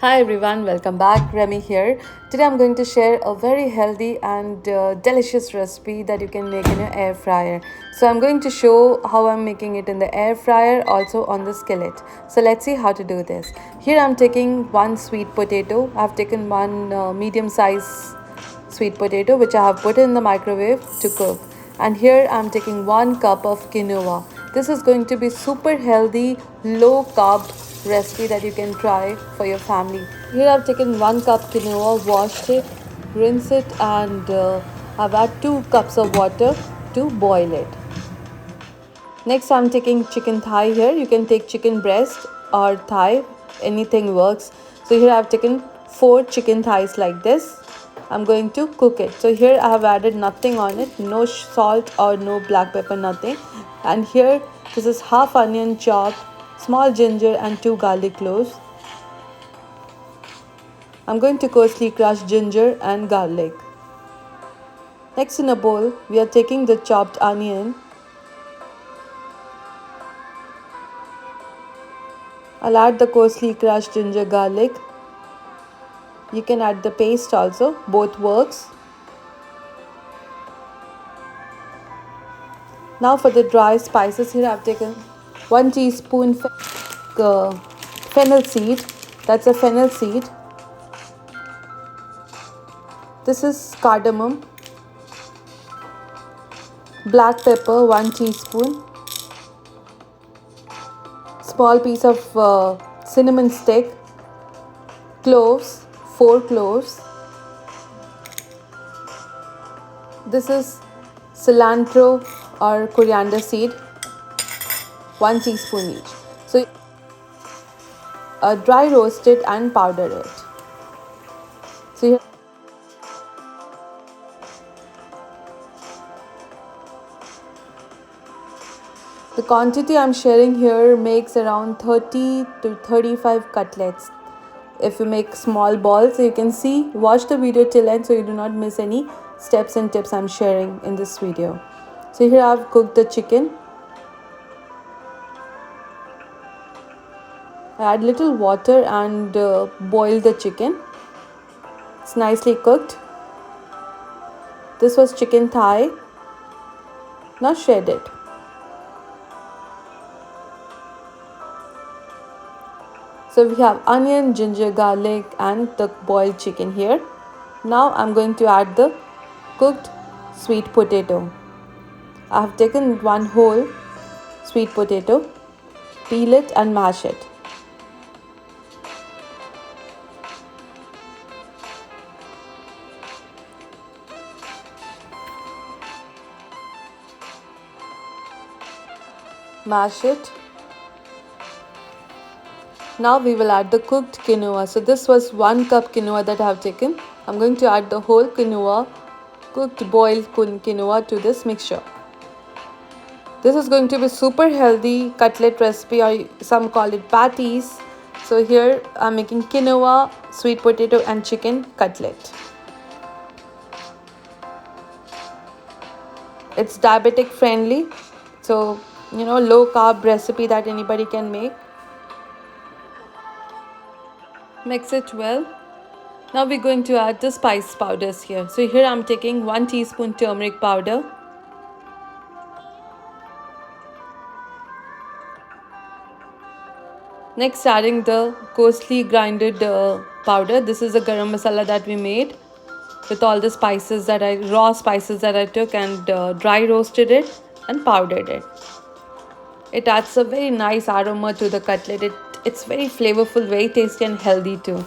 Hi everyone, welcome back. Remy here. Today I'm going to share a very healthy and delicious recipe that you can make in your air fryer. So I'm going to show how I'm making it in the air fryer, also on the skillet. So let's see how to do this. Here I'm taking one sweet potato. I've taken one medium size sweet potato which I have put in the microwave to cook. And here I'm taking 1 cup of quinoa. This is going to be super healthy, low carb recipe that you can try for your family. Here I've taken 1 cup quinoa, washed it, rinse it, and I've added 2 cups of water to boil it. Next I'm taking chicken thigh here. You can take chicken breast or thigh, anything works. So here I've taken 4 chicken thighs like this. I'm going to cook it. So here I have added nothing on it, no salt or no black pepper, nothing. And here this is half onion chopped, small ginger and 2 garlic cloves. I'm going to coarsely crush ginger and garlic. Next, in a bowl we are taking the chopped onion. I'll add the coarsely crushed ginger garlic. You can add the paste also, both works. Now for the dry spices, here I've taken 1 teaspoon fennel seed. That's a fennel seed. This is cardamom. Black pepper 1 teaspoon. Small piece of cinnamon stick. Cloves 4 cloves. This is cilantro or coriander seed 1 teaspoon each. So dry roast it and powder it. So here the quantity I'm sharing here makes around 30 to 35 cutlets. If you make small balls, you can see, watch the video till end so you do not miss any steps and tips I'm sharing in this video. So here I've cooked the chicken. I add little water and boil the chicken. It's nicely cooked. This was chicken thigh. Now shred it. So we have onion, ginger, garlic and the boiled chicken here. Now I'm going to add the cooked sweet potato. I have taken one whole sweet potato, peel it and mash it. Mash it. Now we will add the cooked quinoa. So this was 1 cup quinoa that I have taken. I'm going to add the whole quinoa, cooked boiled quinoa to this mixture. This is going to be super healthy cutlet recipe, or some call it patties. So here I'm making quinoa, sweet potato and chicken cutlet. It's diabetic friendly. So low carb recipe that anybody can make. Mix it well. Now we're going to add the spice powders here. So here I'm taking 1 teaspoon turmeric powder. Next, adding the coarsely grinded powder. This is the garam masala that we made with all the spices raw spices that I took and dry roasted it and powdered it. It adds a very nice aroma to the cutlet. It's very flavorful, very tasty and healthy too.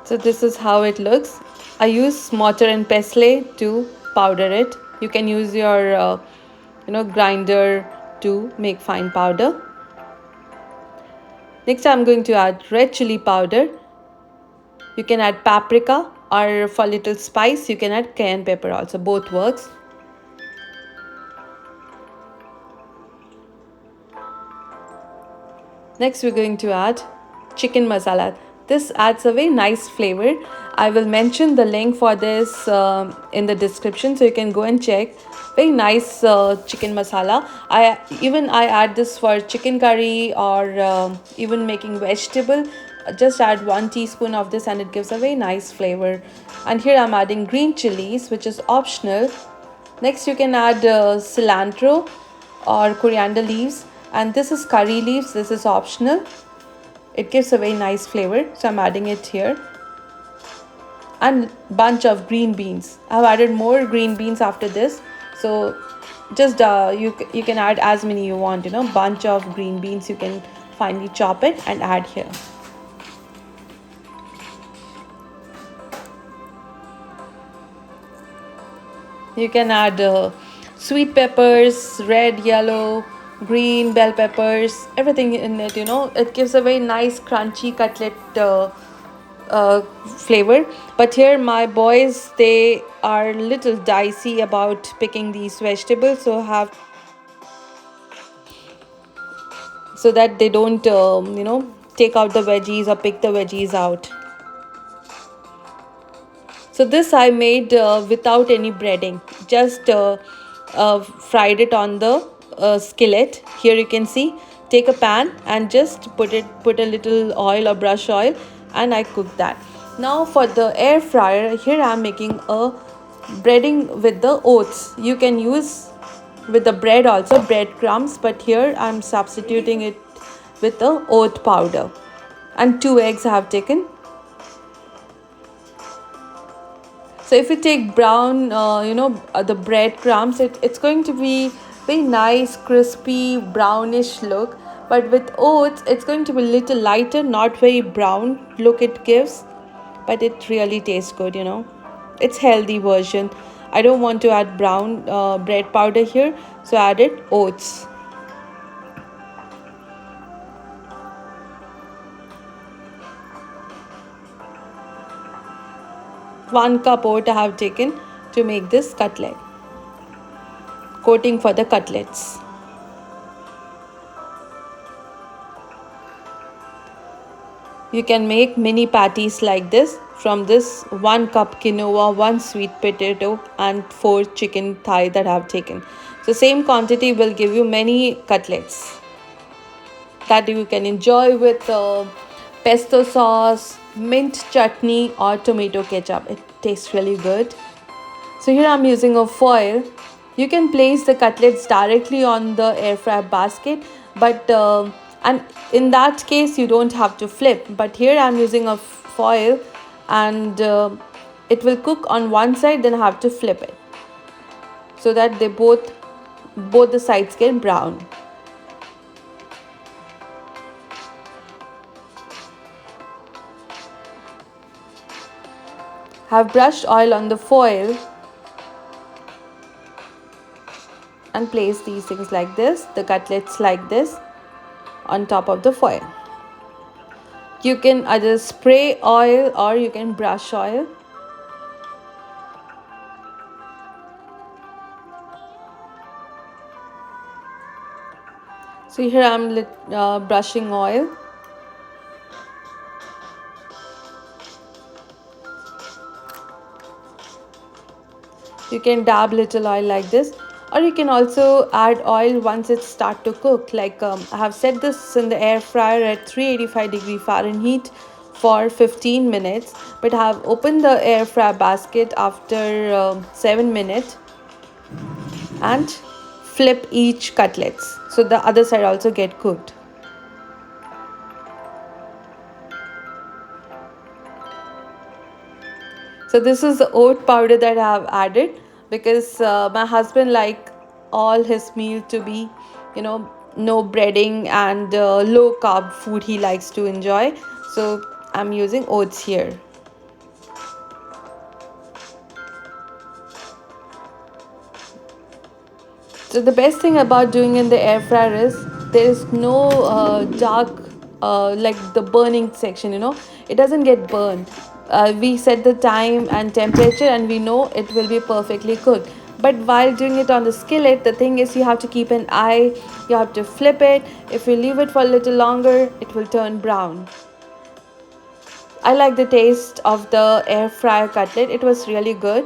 So this is how it looks. I use mortar and pestle to powder it. You can use your grinder to make fine powder. Next I'm going to add red chilli powder. You can add paprika, or for little spice you can add cayenne pepper also, both works. Next we're going to add chicken masala. This adds a very nice flavor. I will mention the link for this in the description, so you can go and check. Very nice chicken masala. I add this for chicken curry or even making vegetable. Just add 1 teaspoon of this and it gives a very nice flavor. And here I'm adding green chilies, which is optional. Next you can add cilantro or coriander leaves, and this is curry leaves. This is optional. It gives a very nice flavor, so I'm adding it here. And bunch of green beans. I've added more green beans after this, so just you can add as many you want, bunch of green beans. You can finely chop it and add here. You can add sweet peppers, red, yellow, green bell peppers, everything in it. It gives a very nice crunchy cutlet flavor. But here my boys, they are little dicey about picking these vegetables, so that they don't take out the veggies or pick the veggies out. So this I made without any breading, just fried it on the skillet. Here you can see, take a pan and just put a little oil or brush oil, and I cook that. Now for the air fryer, here I am making a breading with the oats. You can use with the bread also, breadcrumbs, but here I am substituting it with the oat powder. And 2 eggs I have taken. So if you take brown, the breadcrumbs, it's going to be very nice, crispy, brownish look. But with oats, it's going to be a little lighter, not very brown look it gives. But it really tastes good, It's healthy version. I don't want to add brown bread powder here, so I added oats. One cup oat I have taken to make this cutlet. Coating for the cutlets. You can make mini patties like this from this 1 cup quinoa, 1 sweet potato and 4 chicken thigh that I have taken. So same quantity will give you many cutlets that you can enjoy with pesto sauce, mint chutney or tomato ketchup. It tastes really good. So here I'm using a foil. You can place the cutlets directly on the air fryer basket, but and in that case you don't have to flip. But here I'm using a foil, and it will cook on one side, then I have to flip it so that they both the sides get brown. Have brushed oil on the foil and place these things like this, the cutlets like this, on top of the foil. You can either spray oil or you can brush oil. So here I'm brushing oil. You can dab little oil like this, or you can also add oil once it start to cook. Like I have set this in the air fryer at 385°F for 15 minutes, but I have opened the air fryer basket after 7 minutes and flip each cutlets so the other side also get cooked. So this is the oat powder that I have added because my husband like all his meal to be, no breading and low carb food he likes to enjoy. So I'm using oats here. So the best thing about doing in the air fryer is there is no dark like the burning section, it doesn't get burned. We set the time and temperature and we know it will be perfectly cooked. But while doing it on the skillet, the thing is you have to keep an eye, you have to flip it. If you leave it for a little longer, it will turn brown. I like the taste of the air fryer cutlet. It was really good.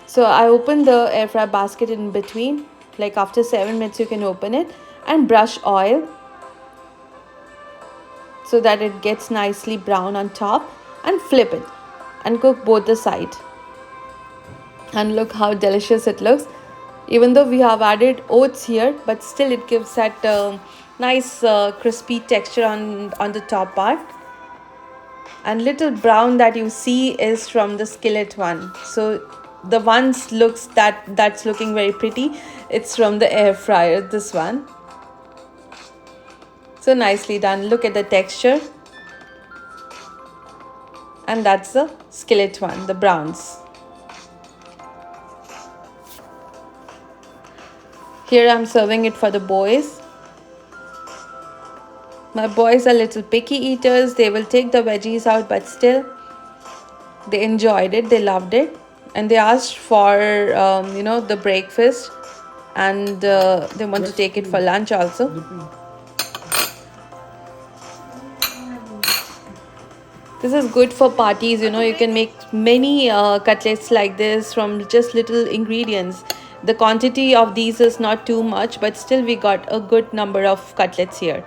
So I opened the air fryer basket in between. Like after 7 minutes you can open it and brush oil so that it gets nicely brown on top, and flip it and cook both the side. And look how delicious it looks. Even though we have added oats here, but still it gives that nice crispy texture on the top part. And little brown that you see is from the skillet one. So the ones that's looking very pretty, it's from the air fryer, this one. So nicely done. Look at the texture. And that's the skillet one, the browns. Here I'm serving it for the boys. My boys are little picky eaters. They will take the veggies out, but still they enjoyed it. They loved it. And they asked for, the breakfast. And they want to take it for lunch also. This is good for parties. You can make many cutlets like this from just little ingredients. The quantity of these is not too much, but still we got a good number of cutlets here.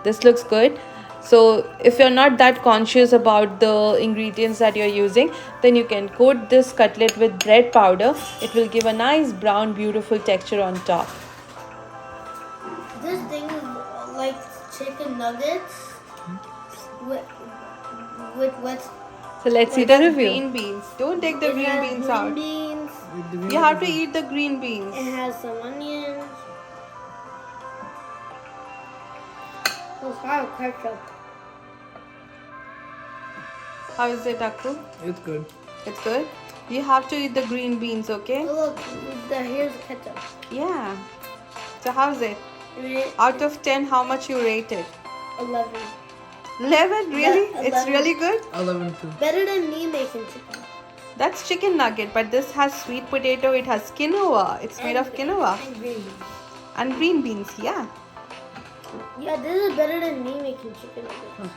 This looks good. So if you're not that conscious about the ingredients that you're using, then you can coat this cutlet with bread powder. It will give a nice brown beautiful texture on top. This thing is like chicken nuggets with what's... So let's see the review. Green beans. Don't take the green beans out. Beans. You have to eat the green beans. It has some onions. It's hot ketchup. How is it, Akku? It's good. It's good. You have to eat the green beans, okay? Oh, look, here's ketchup. Yeah. So how's it? It- Out of 10, how much you rate it? 11. 11? Really? Yeah, It's 11. really good? 11 too. Better than me making chicken. That's chicken nugget, but this has sweet potato. It has quinoa. It's made of quinoa. And green beans. And green beans, yeah. Yeah, this is better than me making chicken nuggets.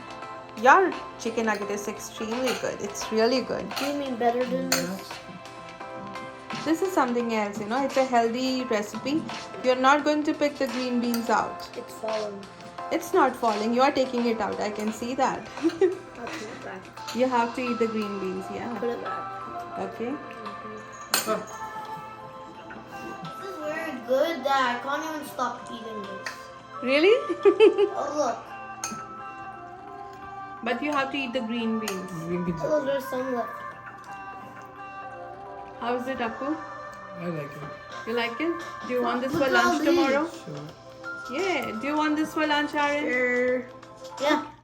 Your chicken nugget is extremely good. It's really good. Do you mean better than this? This is something else, It's a healthy recipe. You're not going to pick the green beans out. It's fallen. It's not falling. You are taking it out. I can see that. I'll put it back. You have to eat the green beans, yeah. Put it back. Okay. This is very good that I can't even stop eating this. Really? Oh, look. But you have to eat the green beans. Green beans. Oh, there's some left. How is it, Akku? I like it. You like it? Do you want this Look for at all lunch these. tomorrow? Sure. Yeah. Do you want this for lunch, Aaron? Sure. Yeah.